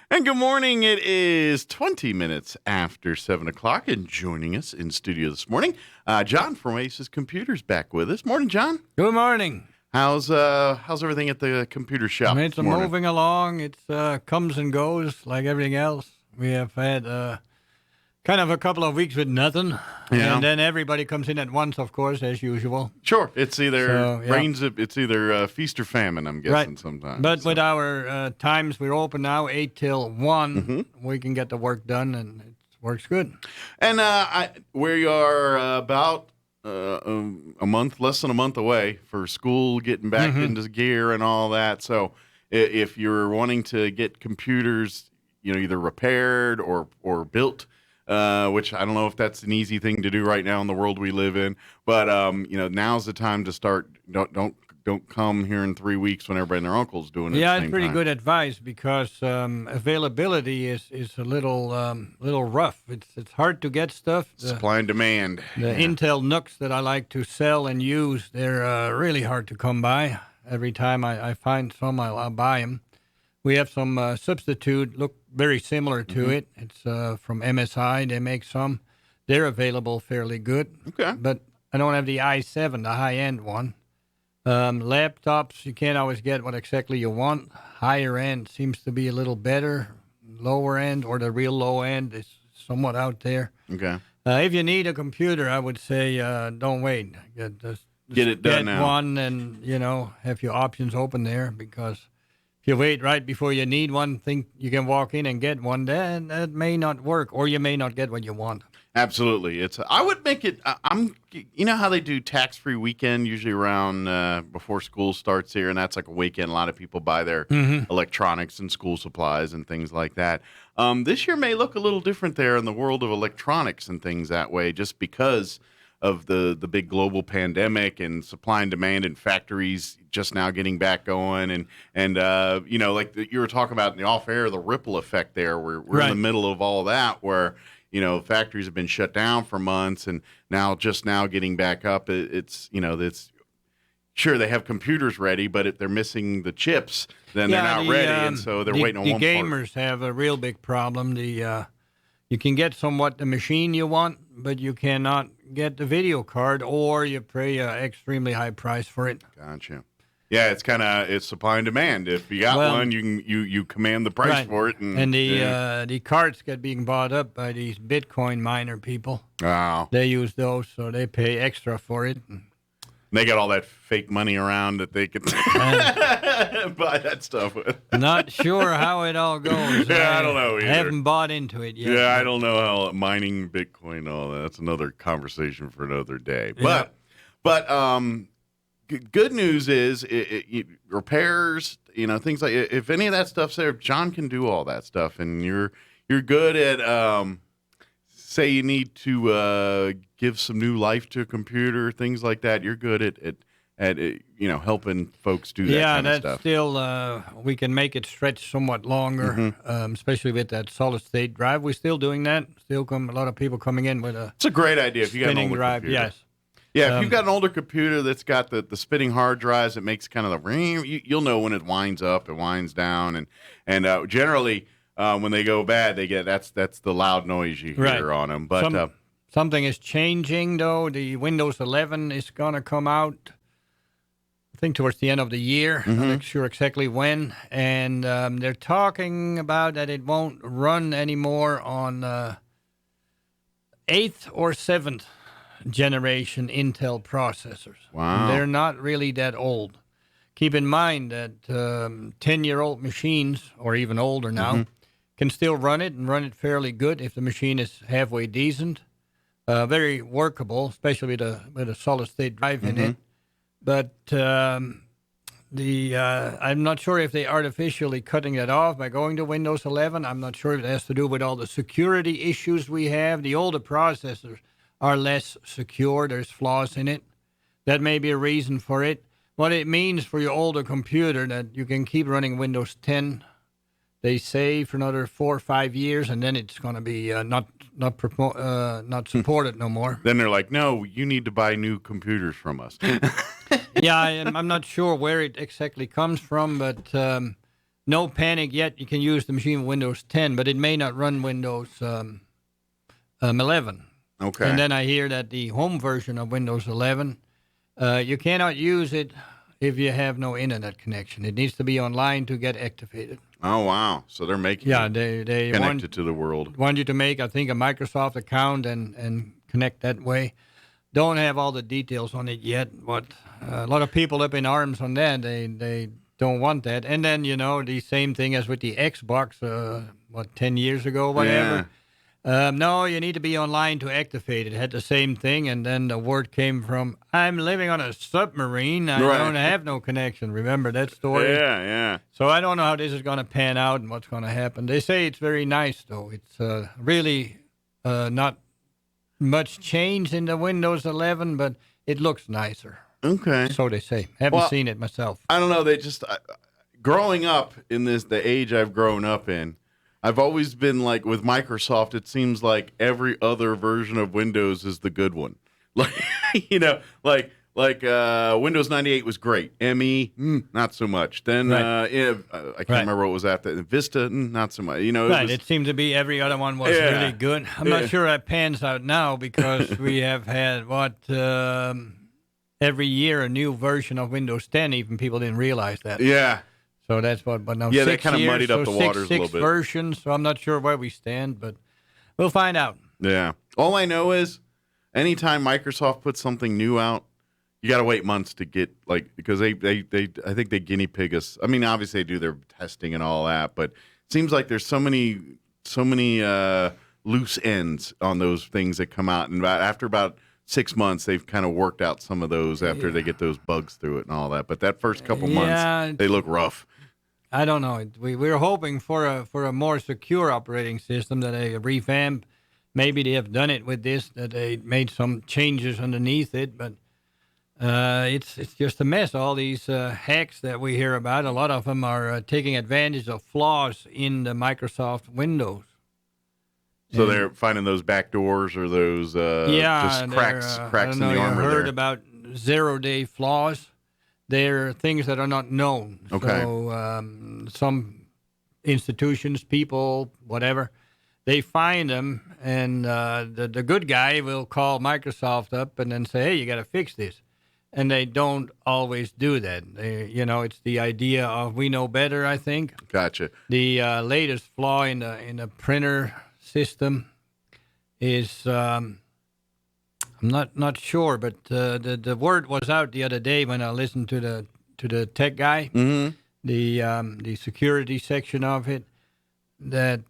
And good morning. It is 20 minutes after 7 o'clock, and joining us in studio this morning, John from Oasis Computers back with us. Morning, John. Good morning. How's everything at the computer shop It's this morning? moving along. It comes and goes like everything else. We have had kind of a couple of weeks with nothing, and then everybody comes in at once, of course, as usual. Sure. It's either it's either feast or famine, I'm guessing, sometimes. But with our times, we're open now, 8 till 1. We can get the work done, and it works good. And we are about less than a month away for school getting back into gear and all that. So if you're wanting to get computers, either repaired or built, which I don't know if that's an easy thing to do right now in the world we live in, but now's the time to start. Don't come here in 3 weeks when everybody and their uncle's doing it. Yeah, it's pretty good advice because availability is a little rough. It's hard to get stuff. Supply and demand. The Intel NUCs that I like to sell and use, they're really hard to come by. Every time I find some, I'll buy them. We have some substitute, look very similar to it. It's from MSI. They make some. They're available fairly good. Okay. But I don't have the i7, the high-end one. Laptops, you can't always get what exactly you want. Higher end seems to be a little better. Lower end, or the real low end, is somewhat out there. Okay. If you need a computer, I would say don't wait. Get it done now. Get one and, have your options open there, because if you wait right before you need one, think you can walk in and get one, then that may not work, or you may not get what you want. Absolutely. I would make it, how they do tax-free weekend, usually around before school starts here, and that's like a weekend. A lot of people buy their electronics and school supplies and things like that. This year may look a little different there in the world of electronics and things that way, just because of the big global pandemic and supply and demand and factories just now getting back going. And like you were talking about in the off-air, the ripple effect there. We're in the middle of all that where factories have been shut down for months, and now getting back up. It's sure they have computers ready, but if they're missing the chips, then they're not ready, and so they're waiting on one part. The gamers have a real big problem. You can get somewhat the machine you want, but you cannot get the video card, or you pay an extremely high price for it. Gotcha. Yeah, it's supply and demand. If you got one, you command the price for it, and the cards get being bought up by these Bitcoin miner people. Wow. They use those, so they pay extra for it. They got all that fake money around that they could buy that stuff with. Not sure how it all goes. Yeah, I don't know either. I haven't bought into it yet. Yeah, I don't know how mining Bitcoin and all that. That's another conversation for another day. Yeah. But good news is it repairs, things like, if any of that stuff's there, John can do all that stuff, and you're good at say you need to give some new life to a computer, things like that. You're good at helping folks do that kind of stuff. Yeah, that's still we can make it stretch somewhat longer, especially with that solid state drive. We're still doing that. Still a lot of people coming in with a It's a great idea if you got an older drive. Computer. Yes. Yeah, if you've got an older computer that's got the spinning hard drives, it makes kind of the ring. You'll know when it winds up, it winds down, and generally when they go bad, they get that's the loud noise you hear on them. But something is changing though. The Windows 11 is gonna come out, I think, towards the end of the year. I'm not sure exactly when, and they're talking about that it won't run anymore on 8th or 7th generation Intel processors. Wow. They're not really that old. Keep in mind that 10-year-old machines, or even older now, can still run it and run it fairly good if the machine is halfway decent. Very workable, especially with a solid-state drive in it. But I'm not sure if they artificially cutting it off by going to Windows 11. I'm not sure if it has to do with all the security issues we have. The older processors are less secure. There's flaws in it. That may be a reason for it. What it means for your older computer, that you can keep running Windows 10, they say, for another 4 or 5 years, and then it's going to be not supported no more. Then they're like, no, you need to buy new computers from us. Yeah, I'm not sure where it exactly comes from, but no panic yet. You can use the machine with Windows 10, but it may not run Windows 11. Okay. And then I hear that the home version of Windows 11, you cannot use it if you have no internet connection. It needs to be online to get activated. Oh, wow. So they're making they connected to the world. Want you to make, I think, a Microsoft account and connect that way. Don't have all the details on it yet, but a lot of people up in arms on that. They don't want that. And then, the same thing as with the Xbox, 10 years ago, whatever. Yeah. No, you need to be online to activate it. It had the same thing, and then the word came from, I'm living on a submarine. I don't have no connection. Remember that story? Yeah. So I don't know how this is going to pan out and what's going to happen. They say it's very nice, though. It's really not much change in the Windows 11, but it looks nicer. Okay. So they say. Haven't seen it myself. I don't know. They just growing up in the age I've grown up in, I've always been like with Microsoft. It seems like every other version of Windows is the good one. Like Windows 98 was great. ME, not so much. Then I can't remember what was after Vista, not so much. It seemed to be every other one was really good. I'm not sure that pans out now because we have had every year a new version of Windows 10. Even people didn't realize that. Yeah. So that's what. But now they kind of muddied up the waters a little bit. Versions. So I'm not sure where we stand, but we'll find out. Yeah. All I know is, anytime Microsoft puts something new out, you got to wait months to get because they I think they guinea pig us. I mean, obviously they do their testing and all that, but it seems like there's so many loose ends on those things that come out, and after about 6 months, they've kind of worked out some of those after they get those bugs through it and all that. But that first couple months, they look rough. I don't know. We were hoping for a more secure operating system that they revamp. Maybe they have done it with this, that they made some changes underneath it, but it's just a mess. All these hacks that we hear about, a lot of them are taking advantage of flaws in the Microsoft Windows. So they're finding those back doors or those just cracks in the armor. You heard about 0-day flaws. They're things that are not known. Okay. So some institutions, people, whatever, they find them, and the good guy will call Microsoft up and then say, hey, you got to fix this. And they don't always do that. It's the idea of we know better, I think. Gotcha. The latest flaw in the printer system is... I'm not sure, but the word was out the other day when I listened to the tech guy, the security section of it, that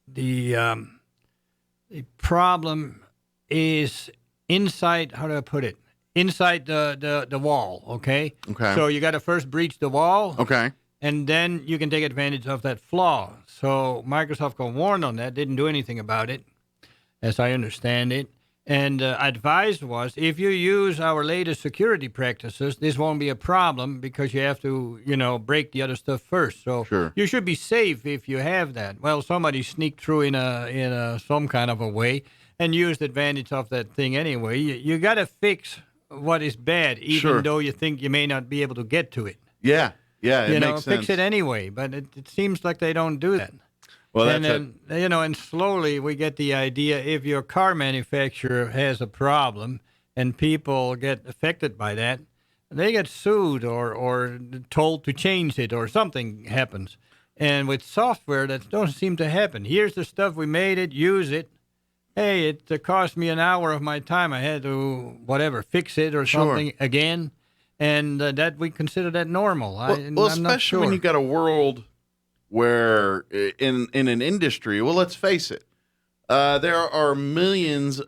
the problem is inside. How do I put it? Inside the wall. Okay. Okay. So you got to first breach the wall. Okay. And then you can take advantage of that flaw. So Microsoft got warned on that. Didn't do anything about it, as I understand it. And advice was, if you use our latest security practices, this won't be a problem because you have to, break the other stuff first. So You should be safe if you have that. Well, somebody sneaked through in some kind of a way and used advantage of that thing anyway. You got to fix what is bad, even though you think you may not be able to get to it. Yeah, it makes sense. Fix it anyway. But it seems like they don't do that. Well, and then, and slowly we get the idea, if your car manufacturer has a problem and people get affected by that, they get sued or told to change it or something happens. And with software, that doesn't seem to happen. Here's the stuff, we made it, use it. Hey, it cost me an hour of my time. I had to, fix it or something again. And that we consider that normal. Well, especially when you got a world where in an industry, well, let's face it, there are millions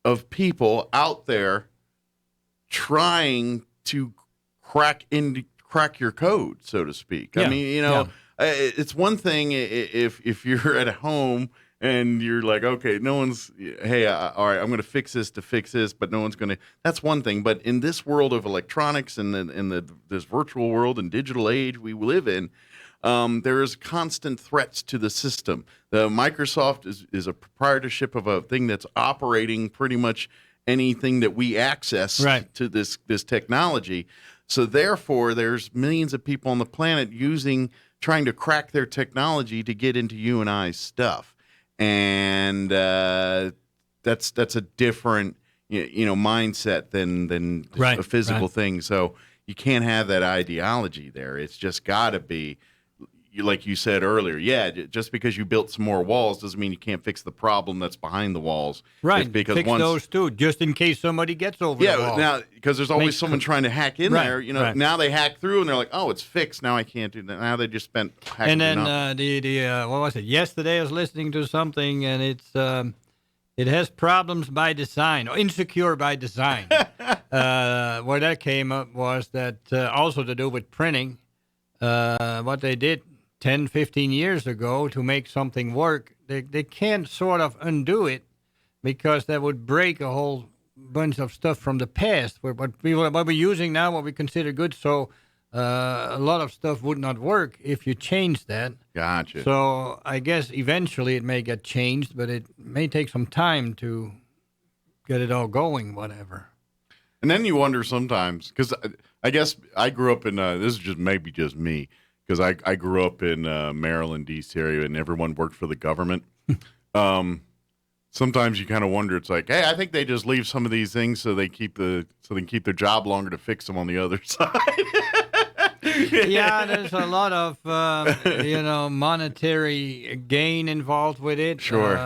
of people out there trying to crack your code, so to speak. Yeah. I mean, it's one thing if you're at home and you're like, okay, no one's, hey, all right, I'm going to fix this, but no one's going to. That's one thing. But in this world of electronics and this virtual world and digital age we live in, there is constant threats to the system. The Microsoft is a proprietorship of a thing that's operating pretty much anything that we access to this technology. So therefore, there's millions of people on the planet trying to crack their technology to get into you and I's stuff, and that's a different mindset than a physical thing. So you can't have that ideology there. It's just got to be, like you said earlier. Yeah, just because you built some more walls doesn't mean you can't fix the problem that's behind the walls. Right. It's because fix those too, just in case somebody gets over the wall. Now because there's always someone trying to hack in there. Now they hack through and they're like, oh, it's fixed. Now I can't do that. Now they just spent hacking. And then what was it? Yesterday I was listening to something, and it has problems by design, or insecure by design. Where that came up was that also to do with printing. What they did 10, 15 years ago to make something work, they can't sort of undo it, because that would break a whole bunch of stuff from the past. What we're using now, what we consider good. So a lot of stuff would not work if you change that. Gotcha. So I guess eventually it may get changed, but it may take some time to get it all going, whatever. And then you wonder sometimes, because I guess I grew up in, this is just maybe just me, because I grew up in Maryland, D.C. area, and everyone worked for the government. Sometimes you kind of wonder, it's like, hey, I think they just leave some of these things so they can keep their job longer to fix them on the other side. Yeah, there's a lot of monetary gain involved with it. Sure.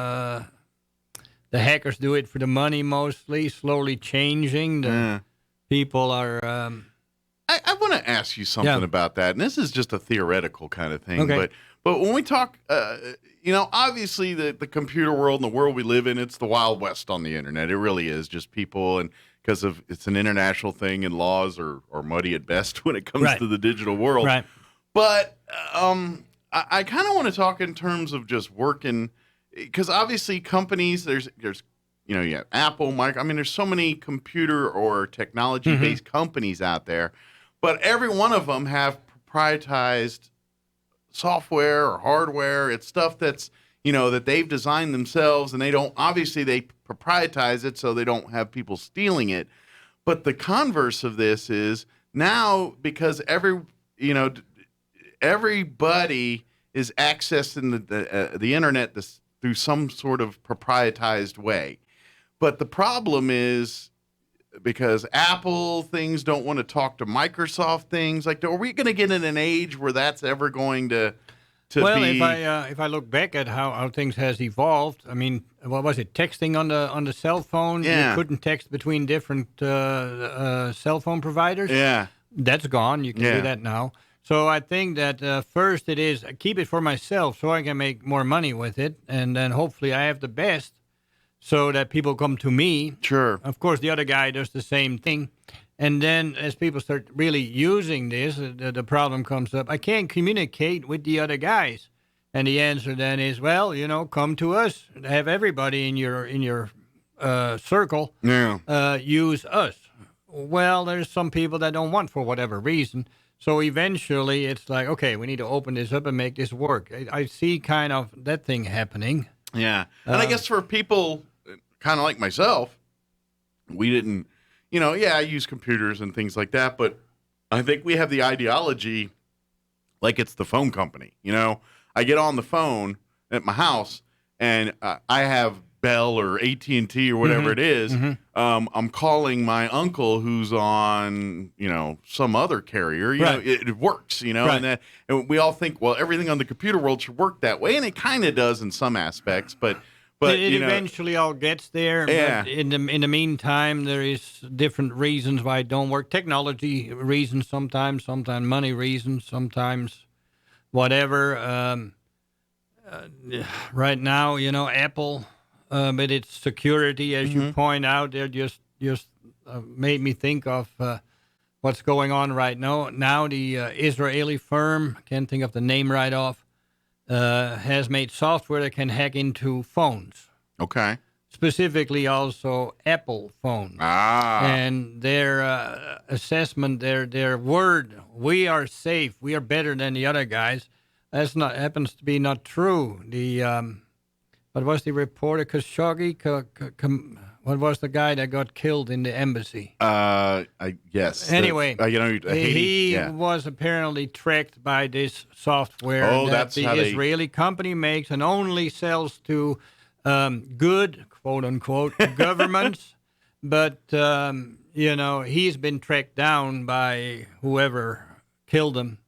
The hackers do it for the money mostly, slowly changing. The people are. I want to ask you something about that, and this is just a theoretical kind of thing. Okay. But when we talk, obviously the computer world and the world we live in, it's the Wild West on the internet. It really is just people, and because it's an international thing, and laws are muddy at best when it comes to the digital world. Right. But I kind of want to talk in terms of just working, because obviously companies, there's you have Apple, Microsoft. I mean, there's so many computer or technology-based companies out there, but every one of them have proprietized software or hardware. It's stuff that's, that they've designed themselves, and they proprietize it so they don't have people stealing it. But the converse of this is now, because everybody is accessing the internet through some sort of proprietized way. But the problem is, because Apple things don't want to talk to Microsoft things, like, are we going to get in an age where that's ever going to well, be? if I look back at how things has evolved, I mean, what was it? Texting on the cell phone. Yeah. You couldn't text between different cell phone providers. Yeah, that's gone. You can do that now. So I think that first it is keep it for myself so I can make more money with it, and then hopefully I have the best, so that people come to me. Sure. Of course, the other guy does the same thing. And then as people start really using this, the problem comes up. I can't communicate with the other guys. And the answer then is, well, come to us. Have everybody in your circle use us. Well, there's some people that don't want for whatever reason. So eventually it's like, okay, we need to open this up and make this work. I see kind of that thing happening. Yeah. And I guess for people kind of like myself, we didn't, I use computers and things like that, but I think we have the ideology like it's the phone company. I get on the phone at my house, and I have Bell or AT&T or whatever it is. I'm calling my uncle who's on, some other carrier. It works, and we all think, well, everything on the computer world should work that way, and it kind of does in some aspects, but it eventually all gets there. Yeah. But in the meantime, there is different reasons why it don't work. Technology reasons sometimes money reasons, sometimes whatever. Right now, Apple, but its security, as you point out, they're just made me think of what's going on right now. Now the Israeli firm, can't think of the name right off, has made software that can hack into phones. Okay. Specifically also Apple phones. And their assessment, their word, we are safe, we are better than the other guys, happens to be not true. The what was the reporter? Khashoggi? what was the guy that got killed in the embassy? I guess. Anyway, Haiti. he was apparently tricked by this software that that's the how Israeli company makes and only sells to good, quote unquote, governments. But he's been tracked down by whoever killed him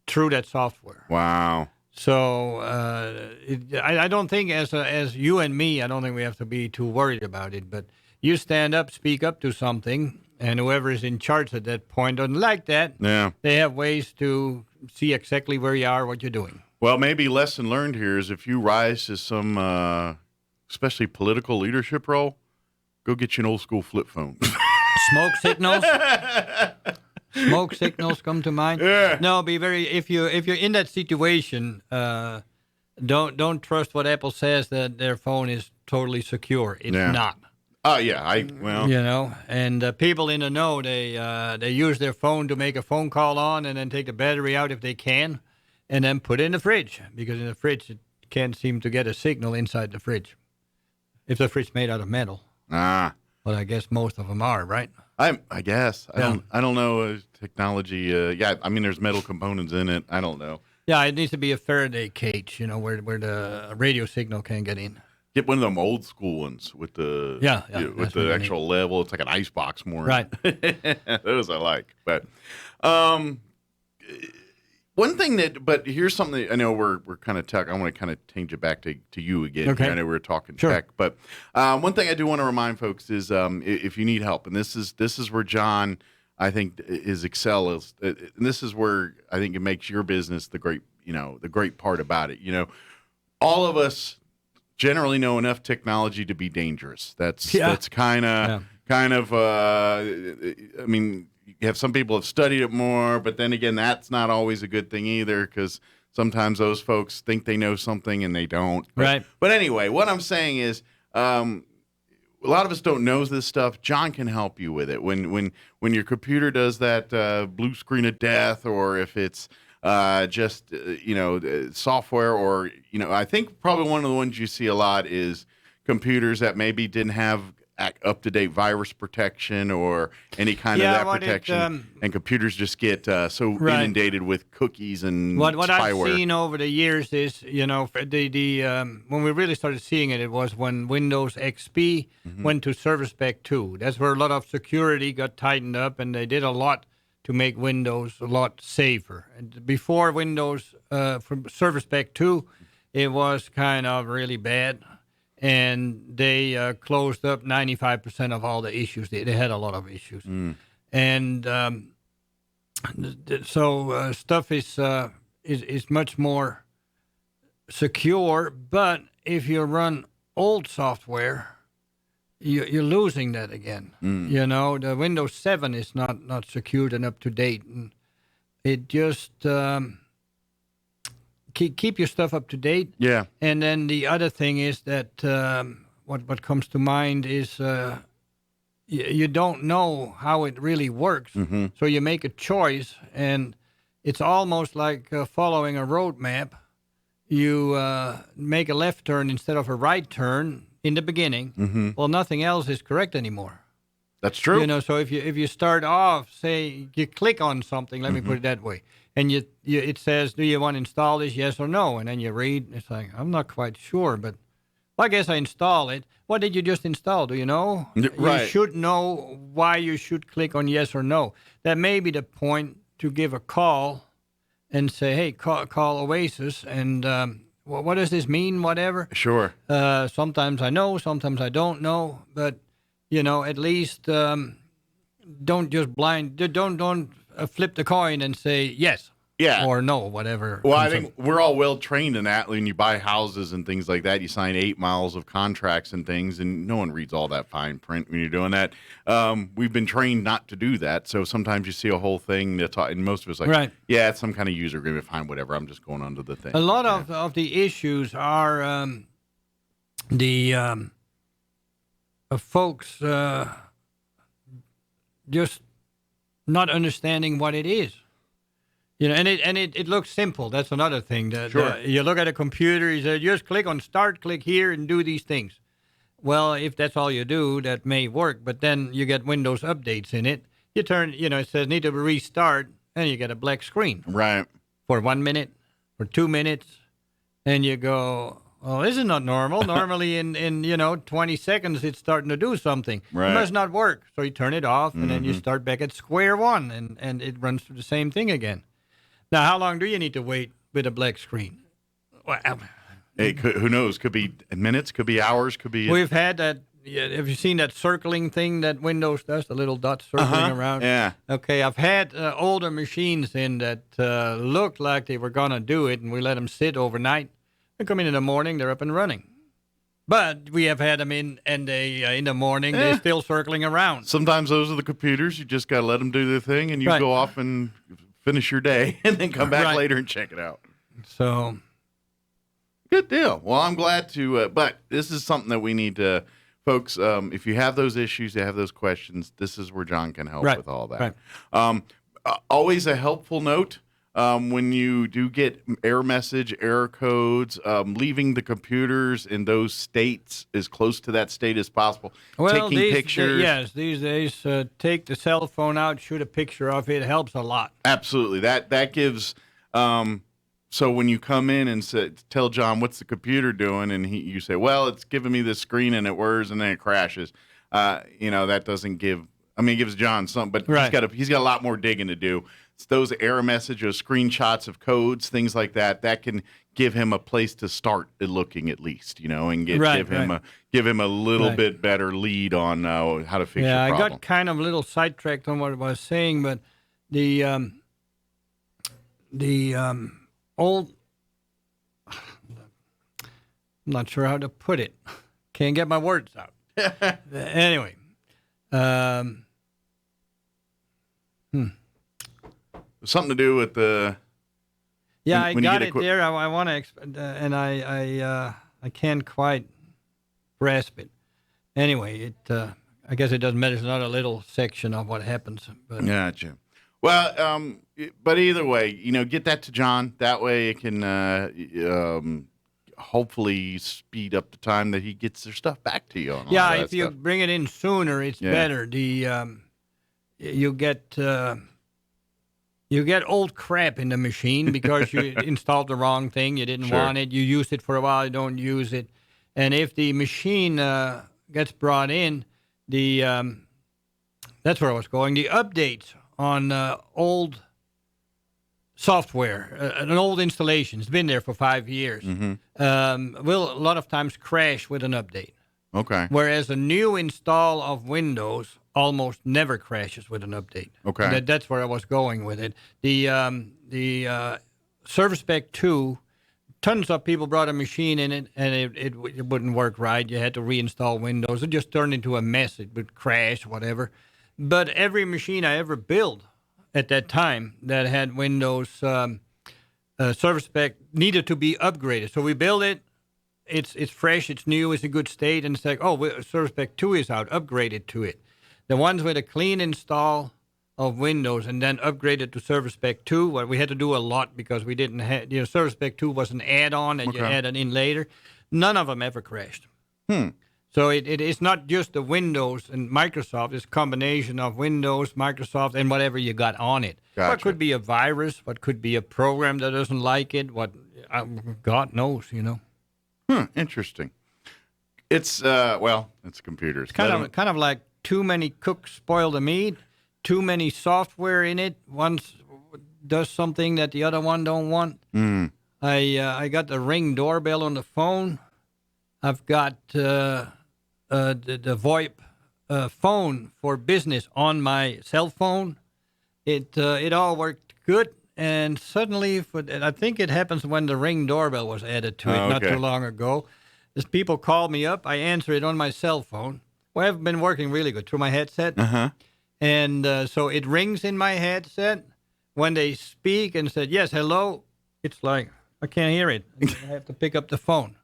through that software. Wow. So I don't think as you and me, I don't think we have to be too worried about it. But you stand up, speak up to something, and whoever is in charge at that point doesn't like that. Yeah. They have ways to see exactly where you are, what you're doing. Well, maybe lesson learned here is if you rise to some, especially political leadership role, go get you an old school flip phone. Smoke signals. Smoke signals come to mind. Yeah. No, be very if you're in that situation, don't trust what Apple says that their phone is totally secure. It's not. Oh yeah, and people in the know they use their phone to make a phone call on and then take the battery out if they can, and then put it in the fridge because in the fridge it can't seem to get a signal inside the fridge. If the fridge made out of metal. Well, I guess most of them are, right? I guess. I don't know technology. There's metal components in it. I don't know. Yeah, it needs to be a Faraday cage, where the radio signal can get in. Get one of them old school ones with the with the actual level. It's like an ice box more. Right. Those I like. But one thing but here's something that I know we're kind of tech. I want to kind of change it back to you again. Okay. I know we were talking Sure. tech, but one thing I do want to remind folks is if you need help, and this is where John I think is excels, and this is where I think it makes your business the great part about it. All of us generally know enough technology to be dangerous. That's kind of. I mean. You have some people have studied it more, but then again, that's not always a good thing either because sometimes those folks think they know something and they don't. Right. But anyway, what I'm saying is a lot of us don't know this stuff. John can help you with it. When your computer does that blue screen of death, or if it's just software, or I think probably one of the ones you see a lot is computers that maybe didn't have up-to-date virus protection or any kind of that protection, and computers just get inundated with cookies and what spyware. I've seen over the years is when we really started seeing it was when Windows XP went to Service Pack 2. That's where a lot of security got tightened up, and they did a lot to make Windows a lot safer. And before Windows from Service Pack 2, it was kind of really bad. And they closed up 95% of all the issues. They had a lot of issues. And so stuff is much more secure. But if you run old software, you're losing that again. The Windows 7 is not secured and up to date. And it just... keep your stuff up to date. Yeah. And then the other thing is that what comes to mind is you don't know how it really works. So you make a choice, and it's almost like following a road map. You make a left turn instead of a right turn in the beginning. Well, nothing else is correct anymore. That's true. So if you start off, say you click on something, let me put it that way, and it says, do you want to install this, yes or no? And then you read, it's like, I'm not quite sure, but I guess I install it. What did you just install? Do you know? Right. You should know why you should click on yes or no. That may be the point to give a call and say, hey, call Oasis, and what does this mean, whatever? Sure. Sometimes I know, sometimes I don't know, but, at least don't just don't flip the coin and say yes or no, whatever. Well, I think we're all well trained in that. When you buy houses and things like that, you sign 8 miles of contracts and things, and no one reads all that fine print when you're doing that. We've been trained not to do that, so sometimes you see a whole thing and most of us like, yeah, it's some kind of user agreement, fine, whatever. I'm just going onto the thing. A lot of the issues are folks just not understanding what it is. And it looks simple. That's another thing. Sure. You look at a computer, you say, just click on start, click here, and do these things. Well, if that's all you do, that may work. But then you get Windows updates in it. You turn, it says need to restart, and you get a black screen Right. for 1 minute, for 2 minutes, and you go, "Oh, this is not normal. Normally, in 20 seconds, it's starting to do something. Right. It must not work." So you turn it off, and then you start back at square one, and it runs through the same thing again. Now, how long do you need to wait with a black screen? Well, Who knows? Could be minutes, could be hours, could be. we've had that. Yeah, have you seen that circling thing that Windows does? The little dots circling around. Yeah. Okay, I've had older machines in that looked like they were gonna do it, and we let them sit overnight. They come in the morning, they're up and running. But we have had them in, and they in the morning they're still circling around. Sometimes those are the computers. You just got to let them do their thing, and you Right. go off and finish your day, and then come back Right. later and check it out. So Good deal. Well, I'm glad to, but this is something that we need to, folks. If you have those issues, you have those questions, this is where John can help Right. with all that. Right. Always a helpful note when you do get error codes, leaving the computers in those states as close to that state as possible. well, Taking pictures. these days, take the cell phone out, shoot a picture of it. Helps a lot. Absolutely. That gives. So when you come in and tell John what's the computer doing, and you say, "Well, it's giving me this screen and it whirs and then it crashes," that doesn't give. I mean, it gives John some, but Right. he's got a lot more digging to do. It's those error messages, screenshots of codes, things like that. That can give him a place to start looking at least, and give him a little Right. bit better lead on how to fix Yeah, your I problem. got kind of a little sidetracked on what I was saying, but the old. I'm not sure how to put it. Can't get my words out. Anyway, Something to do with the. yeah, When you I got get it there. I want to, and I can't quite grasp it. Anyway, I guess it doesn't matter. It's not a little section of what happens, but Gotcha. Well, but either way, get that to John. That way it can hopefully speed up the time that he gets their stuff back to you. On all yeah, that if you stuff. bring it in sooner, it's Yeah. better. You get old crap in the machine because you installed the wrong thing. You didn't Sure. want it. You use it for a while. You don't use it. And if the machine gets brought in, that's where I was going. The updates on old software, an old installation, it's been there for 5 years, will a lot of times crash with an update. Okay. Whereas a new install of Windows almost never crashes with an update. Okay. That's where I was going with it. The Service Pack 2, tons of people brought a machine in it, and it wouldn't work right. You had to reinstall Windows. It just turned into a mess. It would crash, whatever. But every machine I ever built at that time that had Windows Service Pack needed to be upgraded. So we built it. It's fresh, it's new, it's in good state, and it's like, Service Pack 2 is out, upgraded to it. The ones with a clean install of Windows and then upgraded to Service Pack 2, well, we had to do a lot because we didn't have, Service Pack 2 was an add-on that you added in later. None of them ever crashed. So it is not just the Windows and Microsoft, it's a combination of Windows, Microsoft, and whatever you got on it. Gotcha. What could be a virus, what could be a program that doesn't like it, God knows, Interesting. It's it's computers. Kind of like too many cooks spoil the meat, too many software in it. One does something that the other one don't want. I got the Ring doorbell on the phone. I've got the VoIP phone for business on my cell phone. It all worked good. And suddenly, I think it happens when the Ring doorbell was added to it not too long ago. As people call me up, I answer it on my cell phone. Well, I've been working really good through my headset. And so it rings in my headset. When they speak and said, "Yes, hello," it's like, I can't hear it. I have to pick up the phone.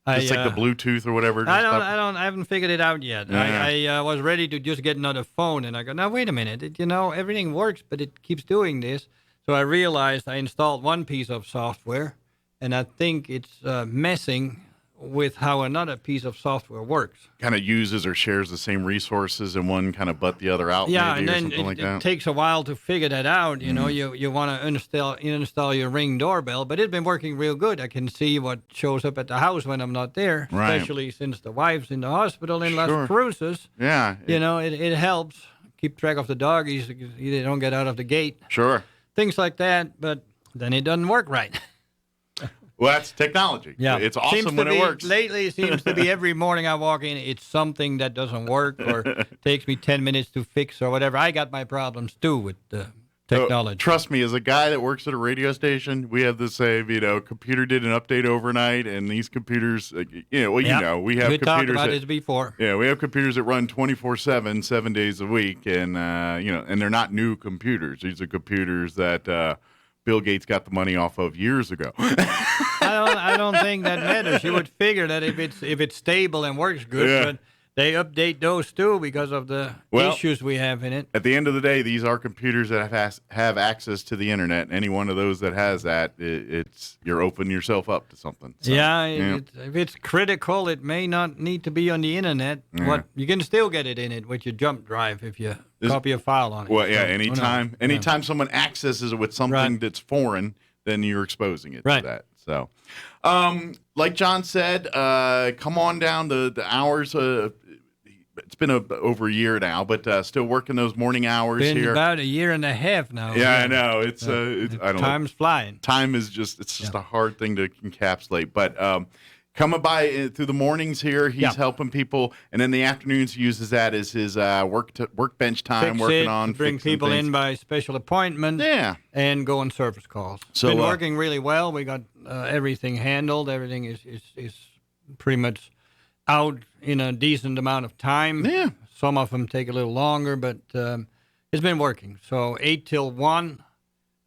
It's like the Bluetooth or whatever. I haven't figured it out yet. I was ready to just get another phone, and I go, now wait a minute. Everything works, but it keeps doing this. So I realized I installed one piece of software, and I think it's messing with how another piece of software works. Kind of uses or shares the same resources, and one kind of butt the other out. Yeah, maybe, and or then something like that. it takes a while to figure that out. You know, you want to install your Ring doorbell, but it's been working real good. I can see what shows up at the house when I'm not there, Right. especially since the wife's in the hospital in Sure. Las Cruces. Yeah. You know, it helps keep track of the doggies. They don't get out of the gate. Sure. Things like that, but then it doesn't work right. Well, that's technology. Yeah, It's awesome seems when to it be, works. Lately, it seems to be every morning I walk in, it's something that doesn't work or takes me 10 minutes to fix or whatever. I got my problems too with technology. Trust me, as a guy that works at a radio station, we have the same, computer did an update overnight, and these computers, we have we computers talked about that, this before. yeah, we have computers that run 24/7, 7 days a week, and and they're not new computers. These are computers that Bill Gates got the money off of years ago. I don't think that matters. You would figure that if it's stable and works good, Yeah. but they update those too because of the issues we have in it. At the end of the day, these are computers that have access to the internet. Any one of those that has that, you're opening yourself up to something. So, If it's critical, it may not need to be on the internet. Yeah. You can still get it in it with your jump drive if you copy a file on it. Well, yeah. So, Anytime someone accesses it with something Right. that's foreign, then you're exposing it Right. to that. So, like John said, come on down. The hours. It's been over a year now, but still working those morning hours Been here. about a year and a half now. Yeah, I know. It's I don't know. Time's flying. Time is just a hard thing to encapsulate. But coming by through the mornings here, he's helping people, and in the afternoons he uses that as his workbench time, working on bring fixing people things. in by special appointment. Yeah. And go on service calls. So, been working really well. We got everything handled. Everything is pretty much out in a decent amount of time. Yeah. Some of them take a little longer, but it's been working. So 8 till 1,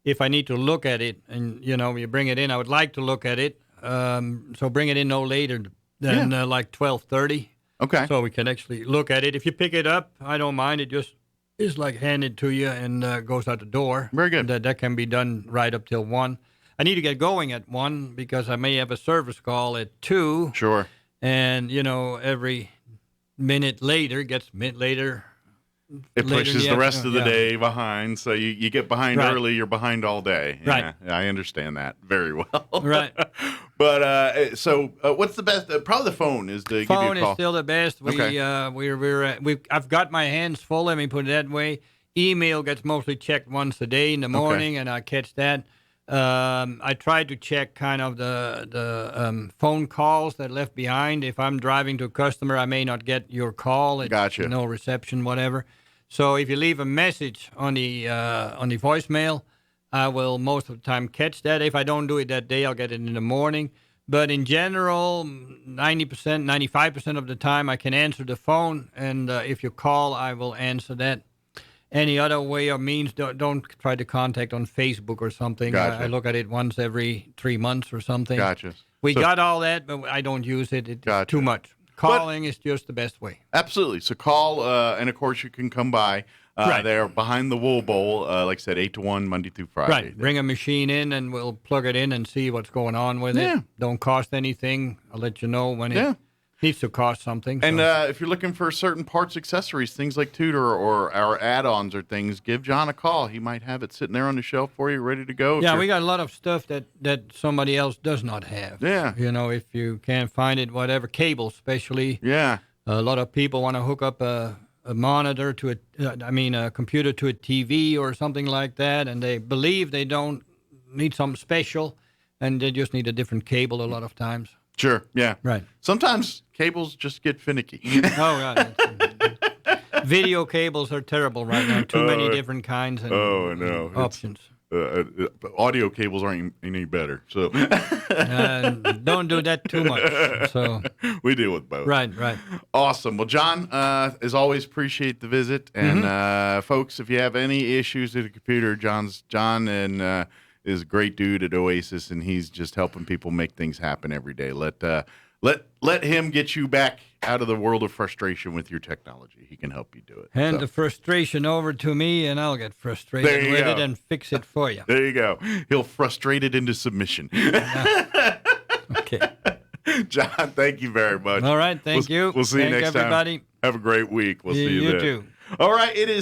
if I need to look at it, and, you bring it in, I would like to look at it. So bring it in no later than like 12:30. Okay. So we can actually look at it. If you pick it up, I don't mind. It just is like handed to you and goes out the door. Very good. That can be done right up till 1. I need to get going at 1 because I may have a service call at 2. Sure. And, every minute later gets later. It later in pushes the the rest of the afternoon, day behind, so you get behind Right. early, you're behind all day. Right. Yeah, I understand that very well. Right. But what's the best? Probably the phone is to give you Phone a is call. still the best. Okay. I've got my hands full. Let me put it that way. Email gets mostly checked once a day in the morning, and I catch that. I try to check kind of the phone calls that left behind. If I'm driving to a customer, I may not get your call. It's Gotcha. No reception, whatever. So if you leave a message on the voicemail, I will most of the time catch that. If I don't do it that day, I'll get it in the morning. But in general, 90%, 95% of the time, I can answer the phone. And if you call, I will answer that. Any other way or means, don't try to contact on Facebook or something. Gotcha. I look at it once every 3 months or something. Gotcha. We So- got all that, but I don't use it. It's Gotcha. too much. Calling is just the best way. Absolutely. So call, and of course you can come by. Right. They're behind the Wool Bowl, like I said, 8 to 1, Monday through Friday. Right. Bring a machine in, and we'll plug it in and see what's going on with Yeah. it. Don't cost anything. I'll let you know when Yeah. it needs to cost something. And so. if you're looking for certain parts, accessories, things like tutor or our add-ons or things, give John a call. He might have it sitting there on the shelf for you, ready to go. Yeah, we got a lot of stuff that somebody else does not have. Yeah. If you can't find it, whatever, cable especially. Yeah. A lot of people want to hook up a monitor to a computer to a TV or something like that, and they believe they don't need something special, and they just need a different cable a lot of times. Sure. Yeah. Right. Sometimes cables just get finicky. Oh, God. Video cables are terrible right now. Too many different kinds and oh, no. options. Audio cables aren't any better, so Don't do that too much. So we deal with both. right. Awesome. Well, John, as always, appreciate the visit. And folks, if you have any issues with the computer, John is a great dude at Oasis, and he's just helping people make things happen every day. Let him get you back out of the world of frustration with your technology. He can help you do it. Hand So, the frustration over to me, and I'll get There frustrated you with go. it and fix it for you. there you go. He'll frustrate it into submission. Okay. John, thank you very much. All right, thank you. We'll see you next everybody. time. Have a great week. We'll see you then. You too. All right, it is